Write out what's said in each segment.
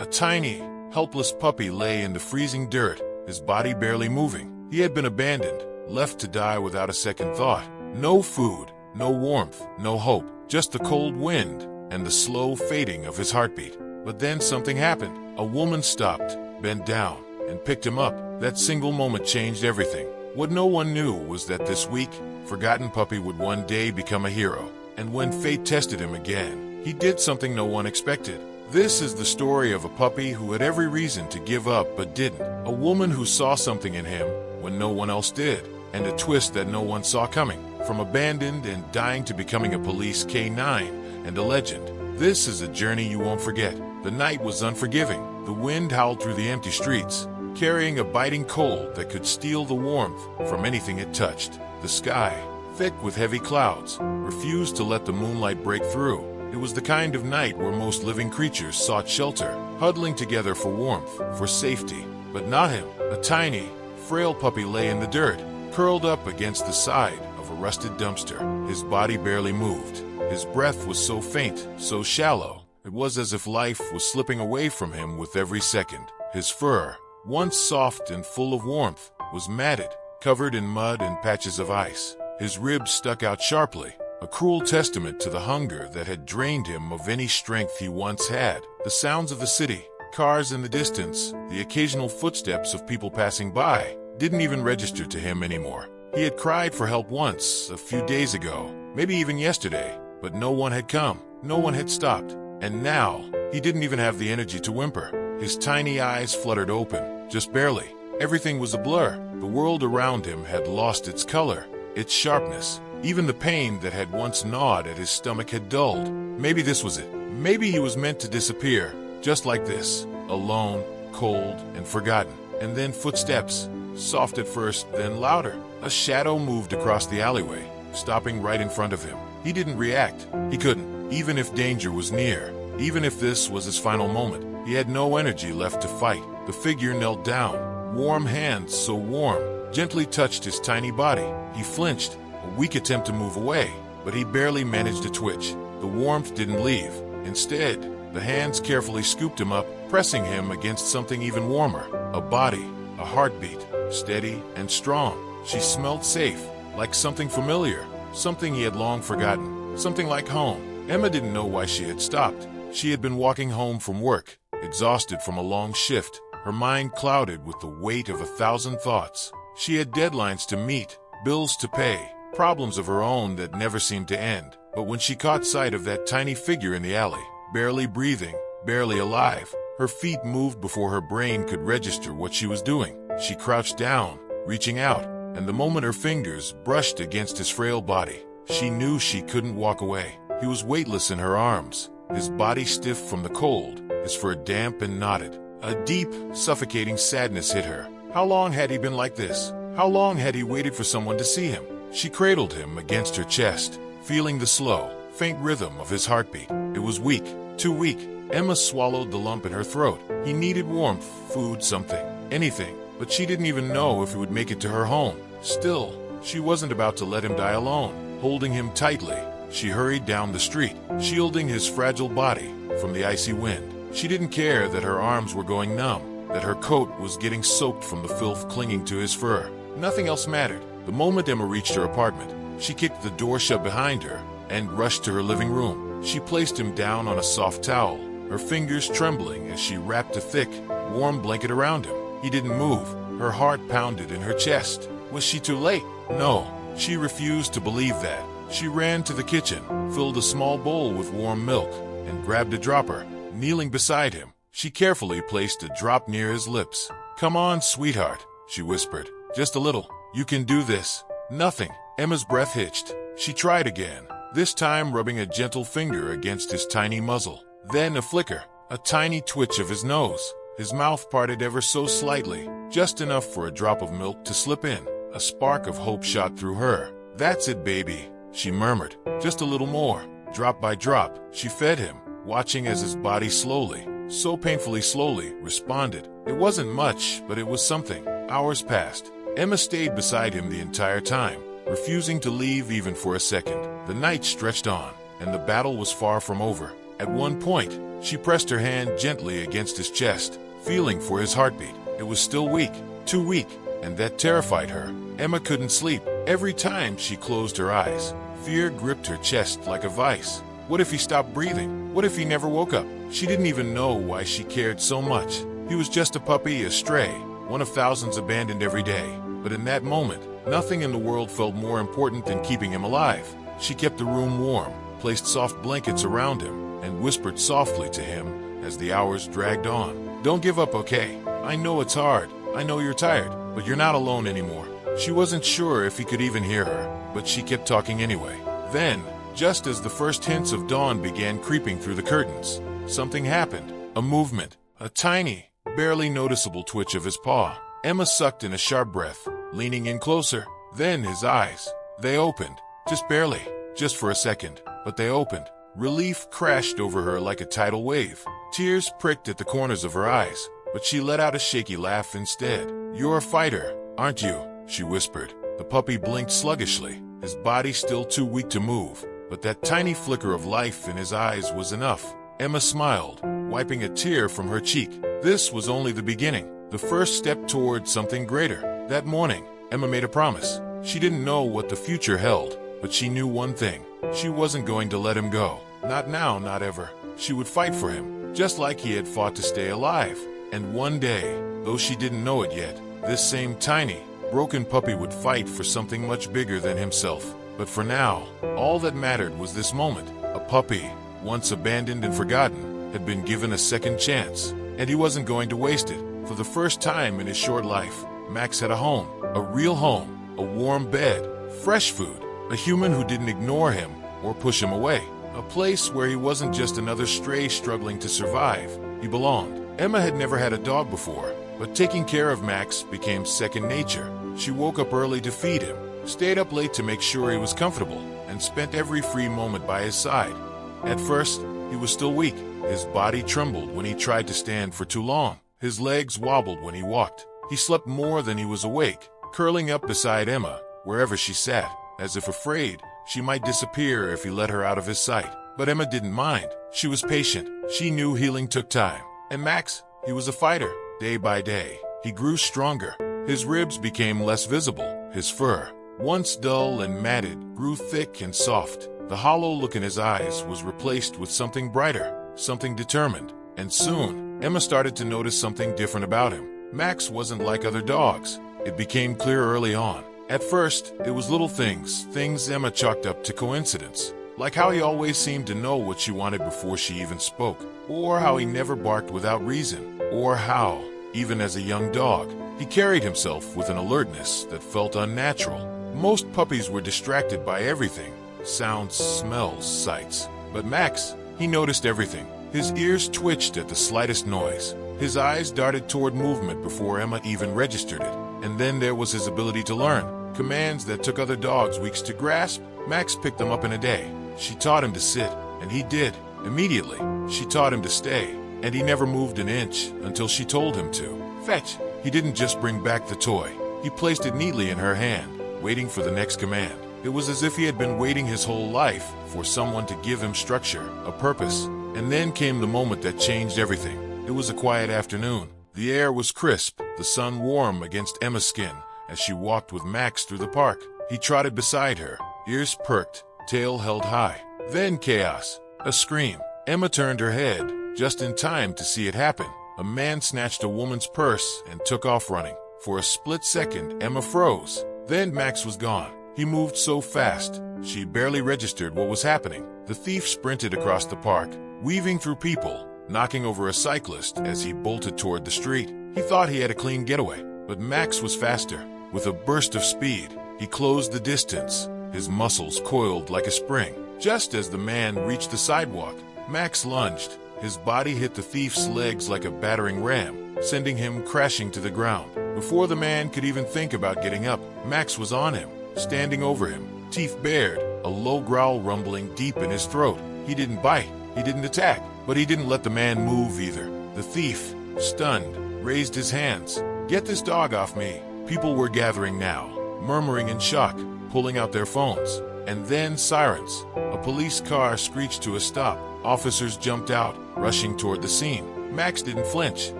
A tiny, helpless puppy lay in the freezing dirt, his body barely moving. He had been abandoned, left to die without a second thought. No food, no warmth, no hope, just the cold wind and the slow fading of his heartbeat. But then something happened. A woman stopped, bent down, and picked him up. That single moment changed everything. What no one knew was that this weak, forgotten puppy would one day become a hero. And when fate tested him again, he did something no one expected. This is the story of a puppy who had every reason to give up but didn't. A woman who saw something in him when no one else did. And a twist that no one saw coming. From abandoned and dying to becoming a police K9 and a legend. This is a journey you won't forget. The night was unforgiving. The wind howled through the empty streets, carrying a biting cold that could steal the warmth from anything it touched. The sky, thick with heavy clouds, refused to let the moonlight break through. It was the kind of night where most living creatures sought shelter, huddling together for warmth, for safety. But not him. A tiny, frail puppy lay in the dirt, curled up against the side of a rusted dumpster. His body barely moved. His breath was so faint, so shallow, it was as if life was slipping away from him with every second. His fur, once soft and full of warmth, was matted, covered in mud and patches of ice. His ribs stuck out sharply, a cruel testament to the hunger that had drained him of any strength he once had. The sounds of the city, cars in the distance, the occasional footsteps of people passing by, didn't even register to him anymore. He had cried for help once, a few days ago, maybe even yesterday, but no one had come, no one had stopped. And now, he didn't even have the energy to whimper. His tiny eyes fluttered open, just barely. Everything was a blur. The world around him had lost its color, its sharpness. Even the pain that had once gnawed at his stomach had dulled. Maybe this was it. Maybe he was meant to disappear, just like this, alone, cold, and forgotten. And then footsteps, soft at first, then louder. A shadow moved across the alleyway, stopping right in front of him. He didn't react. He couldn't, even if danger was near. Even if this was his final moment. He had no energy left to fight. The figure knelt down. Warm hands, so warm, gently touched his tiny body. He flinched, a weak attempt to move away, but he barely managed to twitch. The warmth didn't leave. Instead, the hands carefully scooped him up, pressing him against something even warmer. A body, a heartbeat, steady and strong. She smelled safe, like something familiar, something he had long forgotten, something like home. Emma didn't know why she had stopped. She had been walking home from work, exhausted from a long shift, her mind clouded with the weight of 1,000 thoughts. She had deadlines to meet, bills to pay, problems of her own that never seemed to end. But when she caught sight of that tiny figure in the alley, barely breathing, barely alive, her feet moved before her brain could register what she was doing. She crouched down, reaching out, and the moment her fingers brushed against his frail body, she knew she couldn't walk away. He was weightless in her arms, his body stiff from the cold, his fur damp and knotted. A deep, suffocating sadness hit her. How long had he been like this? How long had he waited for someone to see him? She cradled him against her chest, feeling the slow, faint rhythm of his heartbeat. It was weak, too weak. Emma swallowed the lump in her throat. He needed warmth, food, something, anything. But she didn't even know if he would make it to her home. Still, she wasn't about to let him die alone. Holding him tightly, she hurried down the street, shielding his fragile body from the icy wind. She didn't care that her arms were going numb, that her coat was getting soaked from the filth clinging to his fur. Nothing else mattered. The moment Emma reached her apartment, she kicked the door shut behind her and rushed to her living room. She placed him down on a soft towel, her fingers trembling as she wrapped a thick, warm blanket around him. He didn't move. Her heart pounded in her chest. Was she too late? No. She refused to believe that. She ran to the kitchen, filled a small bowl with warm milk, and grabbed a dropper. Kneeling beside him, she carefully placed a drop near his lips. "Come on, sweetheart," she whispered. "Just a little. You can do this." Nothing. Emma's breath hitched. She tried again, this time rubbing a gentle finger against his tiny muzzle. Then a flicker, a tiny twitch of his nose. His mouth parted ever so slightly, just enough for a drop of milk to slip in. A spark of hope shot through her. "That's it, baby," she murmured. "Just a little more." Drop by drop, she fed him, watching as his body slowly, so painfully slowly, responded. It wasn't much, but it was something. Hours passed. Emma stayed beside him the entire time, refusing to leave even for a second. The night stretched on, and the battle was far from over. At one point, She pressed her hand gently against his chest, feeling for his heartbeat. It was still weak, too weak, and that terrified her. Emma couldn't sleep. Every time she closed her eyes, fear gripped her chest like a vice. What if he stopped breathing? What if he never woke up? She didn't even know why she cared so much. He was just a puppy, a stray, one of thousands abandoned every day. But in that moment, nothing in the world felt more important than keeping him alive. She kept the room warm, placed soft blankets around him, and whispered softly to him as the hours dragged on. Don't give up, okay? I know it's hard. I know you're tired, but you're not alone anymore. She wasn't sure if he could even hear her, but she kept talking anyway. Then, just as the first hints of dawn began creeping through the curtains, something happened. A movement, a tiny, barely noticeable twitch of his paw. Emma sucked in a sharp breath, leaning in closer. Then his eyes, they opened. Just barely, just for a second, but they opened. Relief crashed over her like a tidal wave. Tears pricked at the corners of her eyes, but she let out a shaky laugh instead. You're a fighter, aren't you? She whispered. The puppy blinked sluggishly, his body still too weak to move, but that tiny flicker of life in his eyes was enough. Emma smiled, wiping a tear from her cheek. This was only the beginning, the first step toward something greater. That morning, Emma made a promise. She didn't know what the future held, but she knew one thing. She wasn't going to let him go. Not now, not ever. She would fight for him, just like he had fought to stay alive. And one day, though she didn't know it yet, this same tiny, broken puppy would fight for something much bigger than himself. But for now, all that mattered was this moment. A puppy, once abandoned and forgotten, had been given a second chance, and he wasn't going to waste it. For the first time in his short life, Max had a home, a real home, a warm bed, fresh food, a human who didn't ignore him or push him away, a place where he wasn't just another stray struggling to survive. He belonged. Emma had never had a dog before, but taking care of Max became second nature. She woke up early to feed him, stayed up late to make sure he was comfortable, and spent every free moment by his side. At first, he was still weak. His body trembled when he tried to stand for too long. His legs wobbled when he walked. He slept more than he was awake, curling up beside Emma, wherever she sat, as if afraid she might disappear if he let her out of his sight. But Emma didn't mind. She was patient. She knew healing took time. And Max, he was a fighter. Day by day, he grew stronger. His ribs became less visible. His fur, once dull and matted, grew thick and soft. The hollow look in his eyes was replaced with something brighter, something determined. And soon, Emma started to notice something different about him. Max wasn't like other dogs. It became clear early on. At first, it was little things Emma chalked up to coincidence, like how he always seemed to know what she wanted before she even spoke, or how he never barked without reason, or how, even as a young dog, he carried himself with an alertness that felt unnatural. Most puppies were distracted by everything, sounds, smells, sights. But Max, he noticed everything. His ears twitched at the slightest noise. His eyes darted toward movement before Emma even registered it. And then there was his ability to learn. Commands that took other dogs weeks to grasp, Max picked them up in a day. She taught him to sit, and he did. Immediately, she taught him to stay, and he never moved an inch until she told him to. Fetch! He didn't just bring back the toy. He placed it neatly in her hand, waiting for the next command. It was as if he had been waiting his whole life for someone to give him structure, a purpose. And then came the moment that changed everything. It was a quiet afternoon. The air was crisp, the sun warm against Emma's skin. As she walked with Max through the park, he trotted beside her, ears perked, tail held high. Then chaos. A scream. Emma turned her head, just in time to see it happen. A man snatched a woman's purse and took off running. For a split second, Emma froze. Then Max was gone. He moved so fast, she barely registered what was happening. The thief sprinted across the park, weaving through people, knocking over a cyclist as he bolted toward the street. He thought he had a clean getaway, but Max was faster. With a burst of speed, he closed the distance, his muscles coiled like a spring. Just as the man reached the sidewalk, Max lunged. His body hit the thief's legs like a battering ram, sending him crashing to the ground. Before the man could even think about getting up, Max was on him, standing over him, teeth bared, a low growl rumbling deep in his throat. He didn't bite, he didn't attack, but he didn't let the man move either. The thief, stunned, raised his hands. "Get this dog off me." People were gathering now, murmuring in shock, pulling out their phones. And then sirens. A police car screeched to a stop. Officers jumped out, rushing toward the scene. Max didn't flinch.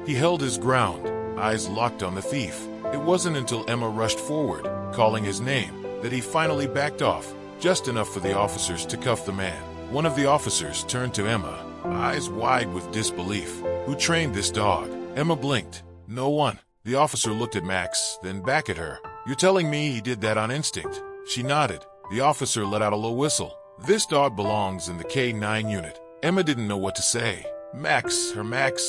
He held his ground, eyes locked on the thief. It wasn't until Emma rushed forward, calling his name, that he finally backed off, just enough for the officers to cuff the man. One of the officers turned to Emma, eyes wide with disbelief. "Who trained this dog?" Emma blinked. "No one." The officer looked at Max, then back at her. "You're telling me he did that on instinct?" She nodded. The officer let out a low whistle. "This dog belongs in the K9 unit." Emma didn't know what to say. Max,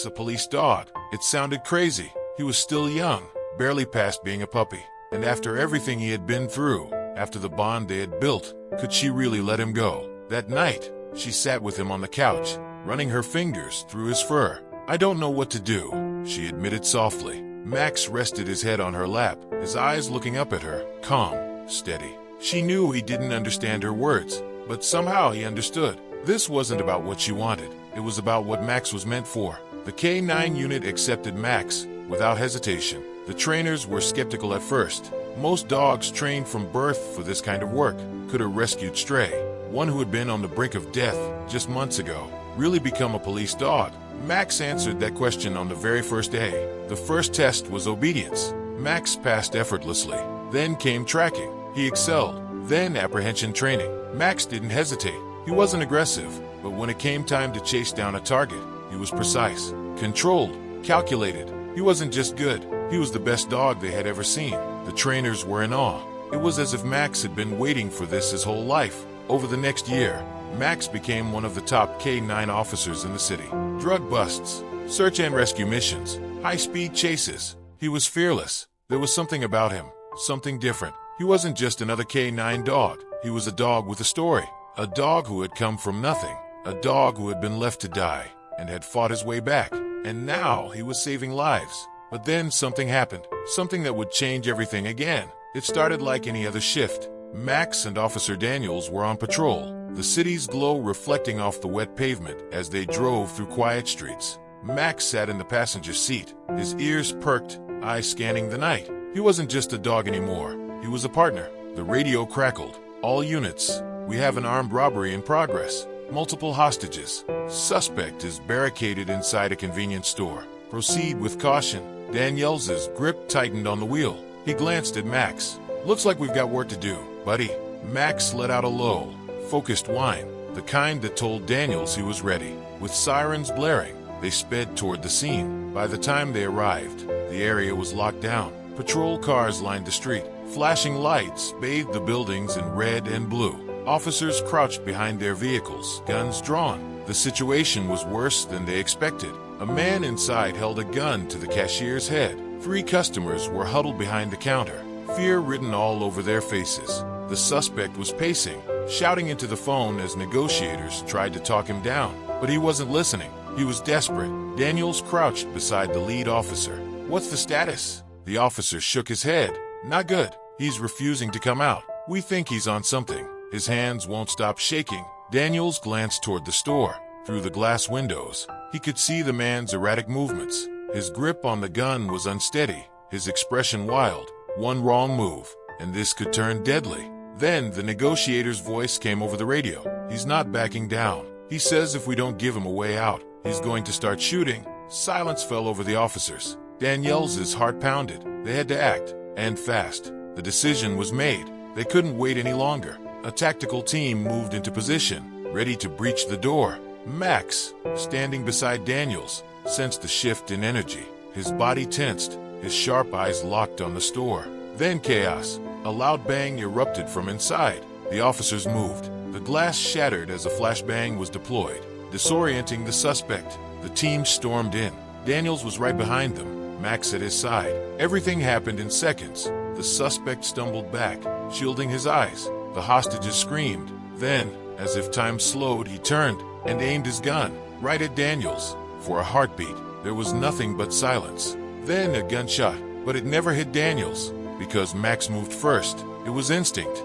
a police dog. It sounded crazy. He was still young, barely past being a puppy. And after everything he had been through, after the bond they had built, could she really let him go? That night, she sat with him on the couch, running her fingers through his fur. "I don't know what to do," she admitted softly. Max rested his head on her lap, his eyes looking up at her, calm, steady. She knew he didn't understand her words, but somehow he understood. This wasn't about what she wanted. It was about what Max was meant for. The K9 unit accepted Max without hesitation. The trainers were skeptical at first. Most dogs trained from birth for this kind of work. Could a rescued stray, one who had been on the brink of death just months ago, really become a police dog? Max answered that question on the very first day. The first test was obedience. Max passed effortlessly. Then came tracking. He excelled. Then apprehension training. Max didn't hesitate. He wasn't aggressive, but when it came time to chase down a target, he was precise, controlled, calculated. He wasn't just good. He was the best dog they had ever seen. The trainers were in awe. It was as if Max had been waiting for this his whole life. Over the next year, Max became one of the top K9 officers in the city. Drug busts, search and rescue missions, high-speed chases. He was fearless. There was something about him, something different. He wasn't just another K9 dog. He was a dog with a story. A dog who had come from nothing. A dog who had been left to die and had fought his way back. And now he was saving lives. But then something happened. Something that would change everything again. It started like any other shift. Max and Officer Daniels were on patrol, the city's glow reflecting off the wet pavement as they drove through quiet streets. Max sat in the passenger seat, his ears perked, eyes scanning the night. He wasn't just a dog anymore. He was a partner. The radio crackled. "All units, we have an armed robbery in progress. Multiple hostages. Suspect is barricaded inside a convenience store. Proceed with caution." Daniels' grip tightened on the wheel. He glanced at Max. "Looks like we've got work to do, buddy." Max let out a low, focused whine, the kind that told Daniels he was ready. With sirens blaring, they sped toward the scene. By the time they arrived, the area was locked down. Patrol cars lined the street. Flashing lights bathed the buildings in red and blue. Officers crouched behind their vehicles, guns drawn. The situation was worse than they expected. A man inside held a gun to the cashier's head. 3 customers were huddled behind the counter, fear written all over their faces. The suspect was pacing, shouting into the phone as negotiators tried to talk him down. But he wasn't listening. He was desperate. Daniels crouched beside the lead officer. "What's the status?" The officer shook his head. "Not good. He's refusing to come out. We think he's on something." His hands won't stop shaking. Daniels glanced toward the store. Through the glass windows, he could see the man's erratic movements. His grip on the gun was unsteady, his expression wild. One wrong move, and this could turn deadly. Then the negotiator's voice came over the radio. "He's not backing down. He says if we don't give him a way out, he's going to start shooting." Silence fell over the officers. Daniels' heart pounded. They had to act, and fast. The decision was made. They couldn't wait any longer. A tactical team moved into position, ready to breach the door. Max, standing beside Daniels, sensed the shift in energy. His body tensed, his sharp eyes locked on the store. Then chaos. A loud bang erupted from inside. The officers moved. The glass shattered as a flashbang was deployed, disorienting the suspect. The team stormed in. Daniels was right behind them, Max at his side. Everything happened in seconds. The suspect stumbled back, shielding his eyes. The hostages screamed. Then, as if time slowed, he turned and aimed his gun right at Daniels. For a heartbeat, there was nothing but silence. Then a gunshot, but it never hit Daniels, because Max moved first. It was instinct.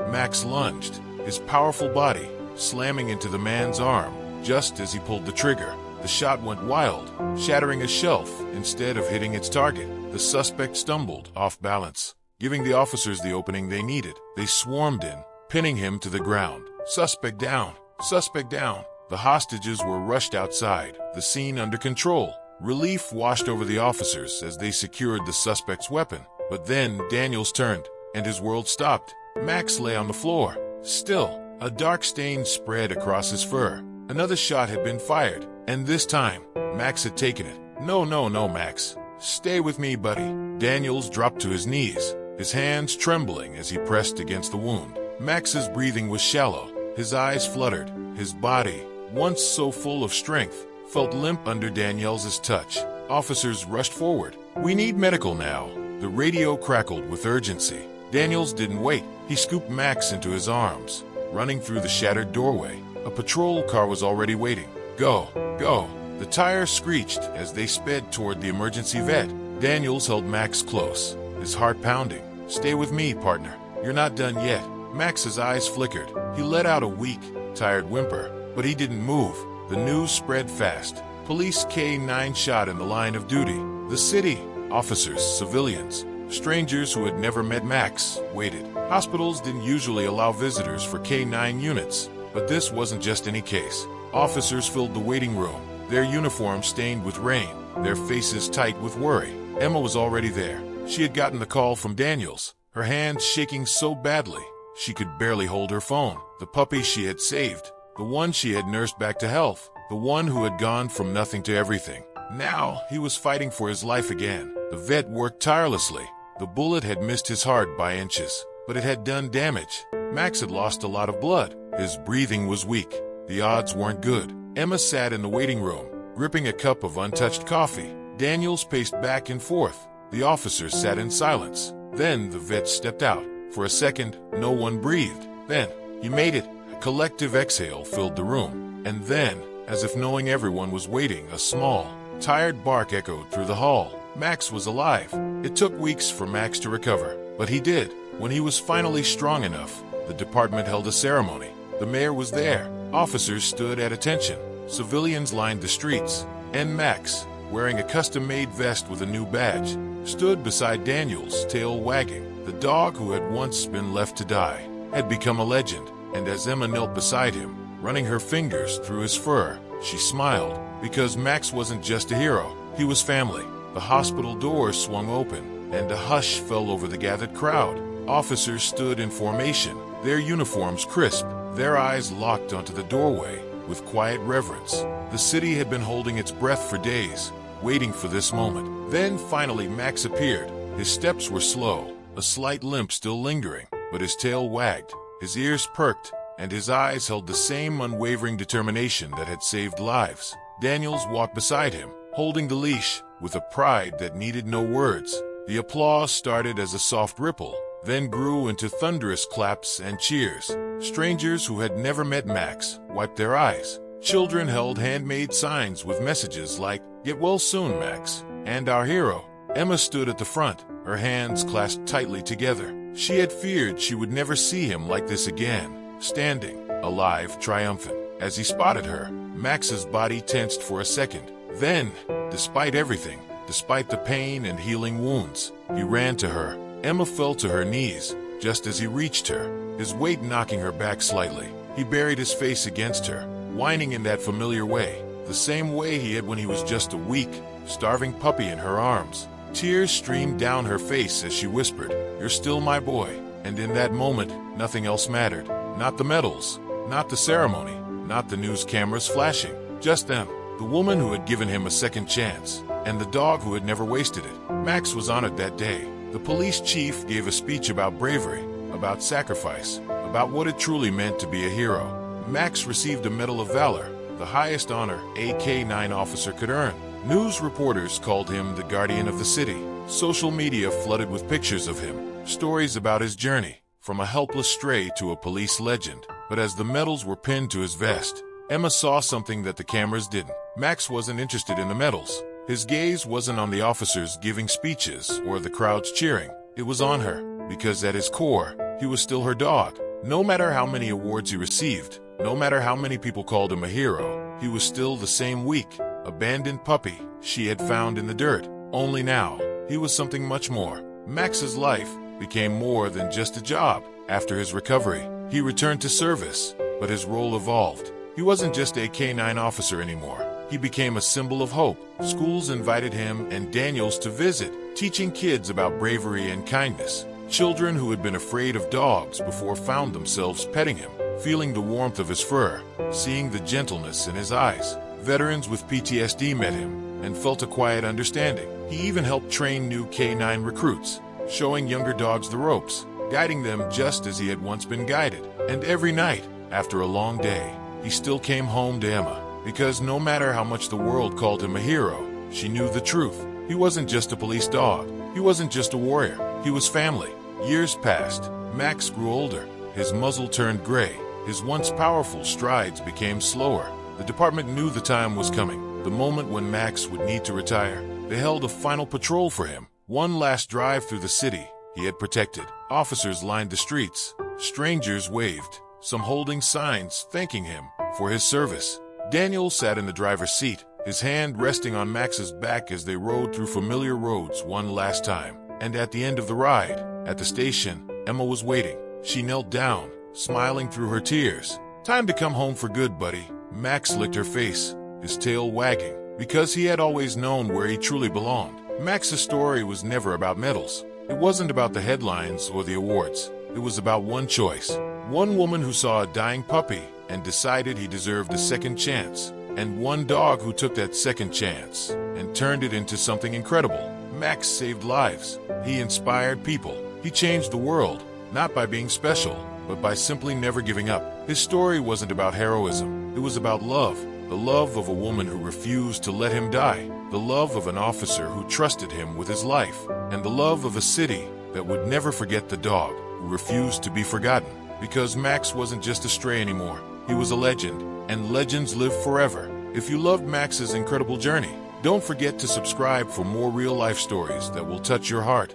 Max lunged, his powerful body slamming into the man's arm. Just as he pulled the trigger, the shot went wild, shattering a shelf instead of hitting its target. The suspect stumbled off balance, giving the officers the opening they needed. They swarmed in, pinning him to the ground. "Suspect down! Suspect down!" The hostages were rushed outside, the scene under control. Relief washed over the officers as they secured the suspect's weapon. But then Daniels turned, and his world stopped. Max lay on the floor, still. A dark stain spread across his fur. Another shot had been fired, and this time, Max had taken it. No, Max. Stay with me, buddy. Daniels dropped to his knees, his hands trembling as he pressed against the wound. Max's breathing was shallow. His eyes fluttered. His body, once so full of strength, felt limp under Daniels' touch. Officers rushed forward. We need medical now. The radio crackled with urgency. Daniels didn't wait. He scooped Max into his arms. Running through the shattered doorway, a patrol car was already waiting. Go, go. The tires screeched as they sped toward the emergency vet. Daniels held Max close, his heart pounding. Stay with me, partner. You're not done yet. Max's eyes flickered. He let out a weak, tired whimper, but he didn't move. The news spread fast. Police K-9 shot in the line of duty. The city, officers, civilians, strangers who had never met Max, waited. Hospitals didn't usually allow visitors for K-9 units, but this wasn't just any case. Officers filled the waiting room, their uniforms stained with rain, their faces tight with worry. Emma was already there. She had gotten the call from Daniels, her hands shaking so badly she could barely hold her phone. The puppy she had saved, the one she had nursed back to health, the one who had gone from nothing to everything. Now he was fighting for his life again. The vet worked tirelessly. The bullet had missed his heart by inches, but it had done damage. Max had lost a lot of blood. His breathing was weak. The odds weren't good. Emma sat in the waiting room, gripping a cup of untouched coffee. Daniels paced back and forth. The officers sat in silence. Then the vet stepped out. For a second, no one breathed. Then, he made it. A collective exhale filled the room. And then, as if knowing everyone was waiting, a small, tired bark echoed through the hall. Max was alive. It took weeks for Max to recover, but he did. When he was finally strong enough, the department held a ceremony. The mayor was there. Officers stood at attention. Civilians lined the streets. And Max, wearing a custom-made vest with a new badge, stood beside Daniels, tail wagging. The dog who had once been left to die had become a legend. And as Emma knelt beside him, running her fingers through his fur, she smiled. Because Max wasn't just a hero, he was family. The hospital doors swung open, and a hush fell over the gathered crowd. Officers stood in formation, their uniforms crisp, their eyes locked onto the doorway with quiet reverence. The city had been holding its breath for days, waiting for this moment. Then finally Max appeared. His steps were slow, a slight limp still lingering, but his tail wagged, his ears perked, and his eyes held the same unwavering determination that had saved lives. Daniels walked beside him, holding the leash, with a pride that needed no words. The applause started as a soft ripple, then grew into thunderous claps and cheers. Strangers who had never met Max wiped their eyes. Children held handmade signs with messages like, "Get well soon, Max," and "Our hero." Emma stood at the front, her hands clasped tightly together. She had feared she would never see him like this again, standing, alive, triumphant. As he spotted her, Max's body tensed for a second. Then, despite everything, despite the pain and healing wounds, he ran to her. Emma fell to her knees, just as he reached her, his weight knocking her back slightly. He buried his face against her, whining in that familiar way, the same way he had when he was just a weak, starving puppy in her arms. Tears streamed down her face as she whispered, "You're still my boy." And in that moment, nothing else mattered. Not the medals, not the ceremony, not the news cameras flashing. Just them, the woman who had given him a second chance, and the dog who had never wasted it. Max was honored that day. The police chief gave a speech about bravery, about sacrifice, about what it truly meant to be a hero. Max received a Medal of Valor, the highest honor a K-9 officer could earn. News reporters called him the guardian of the city. Social media flooded with pictures of him, stories about his journey, from a helpless stray to a police legend. But as the medals were pinned to his vest, Emma saw something that the cameras didn't. Max wasn't interested in the medals. His gaze wasn't on the officers giving speeches or the crowds cheering. It was on her, because at his core, he was still her dog. No matter how many awards he received, no matter how many people called him a hero, he was still the same weak, abandoned puppy she had found in the dirt. Only now, he was something much more. Max's life became more than just a job. After his recovery, he returned to service, but his role evolved. He wasn't just a K-9 officer anymore. He became a symbol of hope. Schools invited him and Daniels to visit, teaching kids about bravery and kindness. Children who had been afraid of dogs before found themselves petting him, feeling the warmth of his fur, seeing the gentleness in his eyes. Veterans with PTSD met him and felt a quiet understanding. He even helped train new K-9 recruits, showing younger dogs the ropes, guiding them just as he had once been guided. And every night, after a long day, he still came home to Emma, because no matter how much the world called him a hero, she knew the truth. He wasn't just a police dog. He wasn't just a warrior. He was family. Years passed. Max grew older. His muzzle turned gray. His once powerful strides became slower. The department knew the time was coming, the moment when Max would need to retire. They held a final patrol for him, one last drive through the city he had protected. Officers lined the streets. Strangers waved, some holding signs thanking him for his service. Daniel sat in the driver's seat, his hand resting on Max's back as they rode through familiar roads one last time. And at the end of the ride, at the station, Emma was waiting. She knelt down, smiling through her tears. "Time to come home for good, buddy." Max licked her face, his tail wagging, because he had always known where he truly belonged. Max's story was never about medals. It wasn't about the headlines or the awards. It was about one choice. One woman who saw a dying puppy and decided he deserved a second chance. And one dog who took that second chance and turned it into something incredible. Max saved lives. He inspired people. He changed the world, not by being special, but by simply never giving up. His story wasn't about heroism. It was about love. The love of a woman who refused to let him die. The love of an officer who trusted him with his life. And the love of a city that would never forget the dog who refused to be forgotten. Because Max wasn't just a stray anymore. He was a legend, and legends live forever. If you loved Max's incredible journey, don't forget to subscribe for more real-life stories that will touch your heart.